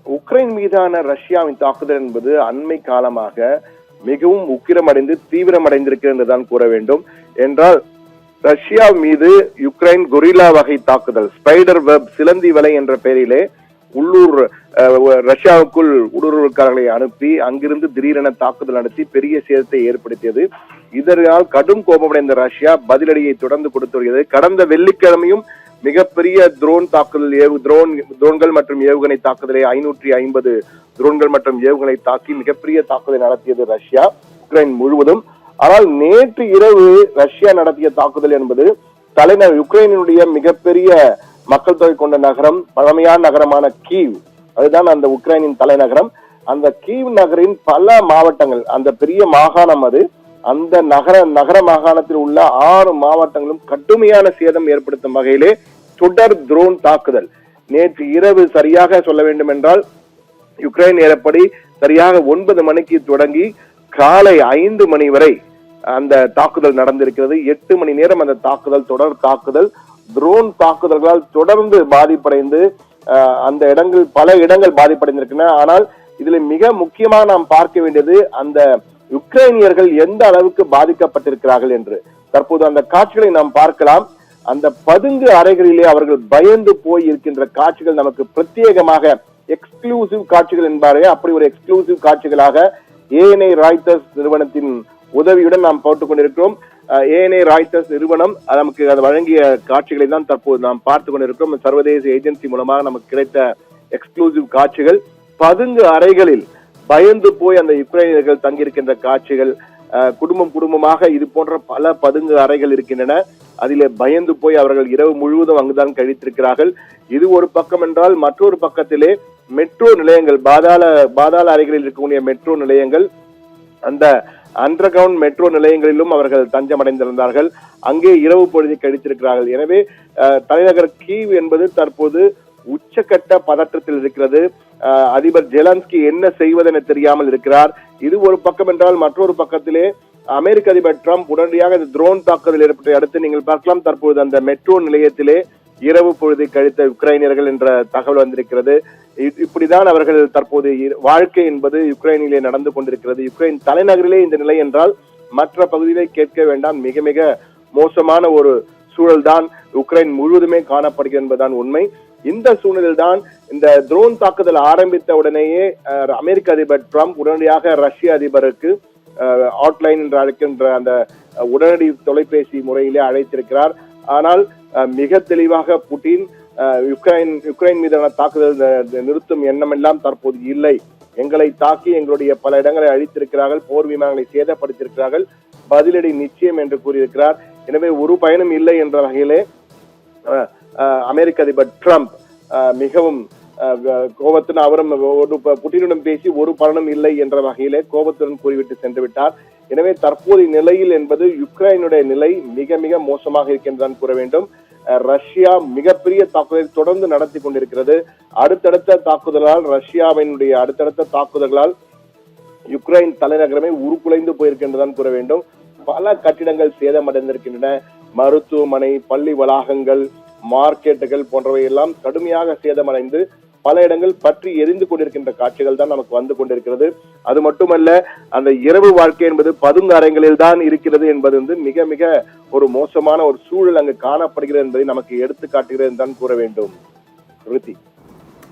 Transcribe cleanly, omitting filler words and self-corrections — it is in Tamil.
உக்ரைன் மீதான ரஷ்யாவின் தாக்குதல் என்பது அண்மை காலமாக மிகவும் உக்கிரமடைந்து தீவிரமடைந்திருக்கிறது என்றுதான் கூற வேண்டும். என்றால் ரஷ்யா மீது யுக்ரைன் கொரில்லா வகை தாக்குதல், ஸ்பைடர் வெப், சிலந்தி வலை என்ற பெயரிலே உள்ளூர் ரஷ்யாவுக்குள் ஊடுருவல்காரர்களை அனுப்பி அங்கிருந்து திடீரென தாக்குதல் நடத்தி பெரிய சேதத்தை ஏற்படுத்தியது. இதனால் கடும் கோபமடைந்த ரஷ்யா பதிலடியை தொடர்ந்து கொடுத்து வருகிறது. கடந்த வெள்ளிக்கிழமையும் மிகப்பெரிய ட்ரோன் தாக்குதல், ட்ரோன்கள் மற்றும் ஏவுகணை தாக்குதலை 550 ட்ரோன்கள் மற்றும் ஏவுகணை தாக்கி மிகப்பெரிய தாக்குதலை நடத்தியது ரஷ்யா உக்ரைன் முழுவதும். ஆனால் நேற்று இரவு ரஷ்யா நடத்திய தாக்குதல் என்பது தலைநகர் யுக்ரைனுடைய மிகப்பெரிய மக்கள் தொகை கொண்ட நகரம், பழமையான நகரமான கீவ், அதுதான் அந்த உக்ரைனின் தலைநகரம். அந்த கீவ் நகரின் பல மாவட்டங்கள், அந்த பெரிய மாகாணம் அது, அந்த நகர மாகாணத்தில் உள்ள 6 மாவட்டங்களும் கடுமையான சேதம் ஏற்படுத்தும் வகையிலே தொடர் ட்ரோன் தாக்குதல். நேற்று இரவு சரியாக சொல்ல வேண்டும் என்றால் யுக்ரைன் நேரப்படி சரியாக 9 மணிக்கு தொடங்கி காலை 5 மணி வரை அந்த தாக்குதல் நடந்திருக்கிறது. 8 மணி நேரம் அந்த தாக்குதல், தொடர் தாக்குதல், ட்ரோன் தாக்குதல்களால் தொடர்ந்து பாதிப்படைந்து அந்த பல இடங்கள் பாதிப்படைந்திருக்கின்றன. ஆனால் இதுல மிக முக்கியமாக நாம் பார்க்க வேண்டியது அந்த யுக்ரைனியர்கள் எந்த அளவுக்கு பாதிக்கப்பட்டிருக்கிறார்கள் என்று. தற்போது அந்த காட்சிகளை நாம் பார்க்கலாம். அந்த பதுங்கு அறைகளிலே அவர்கள் பயந்து போய் இருக்கின்ற காட்சிகள் நமக்கு பிரத்யேகமாக எக்ஸ்க்ளூசிவ் காட்சிகள் என்பார்கள். அப்படி ஒரு எக்ஸ்க்ளூசிவ் காட்சிகளாக ANI ராய்ட்டர்ஸ் நிறுவனத்தின் உதவியுடன் நாம் போட்டுக் கொண்டிருக்கிறோம். ANI ராய்ட்டர்ஸ் நிறுவனம் நமக்கு அது வழங்கிய காட்சிகளை தான் தற்போது நாம் பார்த்துக் கொண்டிருக்கிறோம். சர்வதேச ஏஜென்சி மூலமாக நமக்கு கிடைத்த எக்ஸ்க்ளூசிவ் காட்சிகள். பதுங்கு அறைகளில் பயந்து போய் அந்த யுக்ரைனியர்கள் தங்கியிருக்கின்ற காட்சிகள். குடும்பமாக இது போன்ற பல பதுங்கு அறைகள் இருக்கின்றன. அதிலே பயந்து போய் அவர்கள் இரவு முழுவதும் அங்குதான் கழித்திருக்கிறார்கள். இது ஒரு பக்கம் என்றால், மற்றொரு பக்கத்திலே மெட்ரோ நிலையங்கள், பாதாள அறைகளில் இருக்கக்கூடிய மெட்ரோ நிலையங்கள், அந்த அண்டர் கிரவுண்ட் மெட்ரோ நிலையங்களிலும் அவர்கள் தஞ்சமடைந்திருந்தார்கள். அங்கே இரவு பொழுதை கழித்திருக்கிறார்கள். எனவே தலைநகர் கீவ் என்பது தற்போது உச்சக்கட்ட பதற்றத்தில் இருக்கிறது. அதிபர் ஜெலன்ஸ்கி என்ன செய்வதென தெரியாமல் இருக்கிறார். இது ஒரு பக்கம் என்றால், மற்றொரு பக்கத்திலே அமெரிக்க அதிபர் டிரம்ப் உடனடியாக இந்த ட்ரோன் தாக்குதல் ஏற்பட்ட அடுத்து நீங்கள் பார்க்கலாம், தற்போது அந்த மெட்ரோ நிலையத்திலே இரவு பொழுதை கழித்த உக்ரைனியர்கள் என்ற தகவல் வந்திருக்கிறது. இப்படிதான் அவர்கள் தற்போது வாழ்க்கை என்பது யுக்ரைனிலே நடந்து கொண்டிருக்கிறது. யுக்ரைன் தலைநகரிலே இந்த நிலை என்றால் மற்ற பகுதியிலே கேட்க வேண்டாம். மிக மிக மோசமான ஒரு சூழல் தான் உக்ரைன் முழுவதுமே காணப்படுகிறது என்பதுதான் உண்மை. இந்த சூழ்நிலையில் தான் இந்த ட்ரோன் தாக்குதல் ஆரம்பித்த உடனேயே அமெரிக்க அதிபர் டிரம்ப் உடனடியாக ரஷ்ய அதிபருக்கு ஹாட்லைன் என்று அழைக்கின்ற அந்த உடனடி தொலைபேசி முறையிலே அழைத்திருக்கிறார். ஆனால் மிக தெளிவாக புட்டின் யுக்ரைன் மீதான தாக்குதல் நிறுத்தும் எண்ணமெல்லாம் தற்போது இல்லை. எங்களை தாக்கி எங்களுடைய பல இடங்களை அழித்திருக்கிறார்கள், போர் விமானங்களை சேதப்படுத்தியிருக்கிறார்கள், பதிலடி நிச்சயம் என்று கூறியிருக்கிறார். எனவே ஒரு பயனும் இல்லை என்ற வகையிலே அமெரிக்க அதிபர் டிரம்ப் மிகவும் கோபத்துடன் அவரும் புட்டினுடன் பேசி ஒரு பலனும் இல்லை என்ற வகையிலே கோபத்துடன் கூறிவிட்டு சென்று விட்டார். எனவே தற்போதைய நிலையில் என்பது யுக்ரைனுடைய நிலை மிக மிக மோசமாக இருக்கின்றான் கூற வேண்டும். ரஷ்யா மிகப்பெரிய தாக்குதலை தொடர்ந்து நடத்தி கொண்டிருக்கிறது. அடுத்தடுத்த தாக்குதலால், ரஷ்யாவினுடைய அடுத்தடுத்த தாக்குதல்களால் யுக்ரைன் தலைநகரமே உருக்குலைந்து போயிருக்கின்றதான் கூற வேண்டும். பல கட்டிடங்கள் சேதமடைந்திருக்கின்றன. மருத்துவமனை, பள்ளி வளாகங்கள், மார்க்கெட்டுகள் போன்றவை எல்லாம் கடுமையாக சேதமடைந்து பல இடங்கள் பற்றி எரிந்து கொண்டிருக்கின்ற காட்சிகள் தான் நமக்கு வந்து கொண்டிருக்கிறது. அது மட்டுமல்ல, அந்த இரவு வாழ்க்கை என்பது பதுங்கு அறைகளில் தான் இருக்கிறது என்பது மிக மிக ஒரு மோசமான ஒரு சூழல் அங்கு காணப்படுகிறது என்பதை நமக்கு எடுத்து காட்டுகிறது தான் கூற வேண்டும்.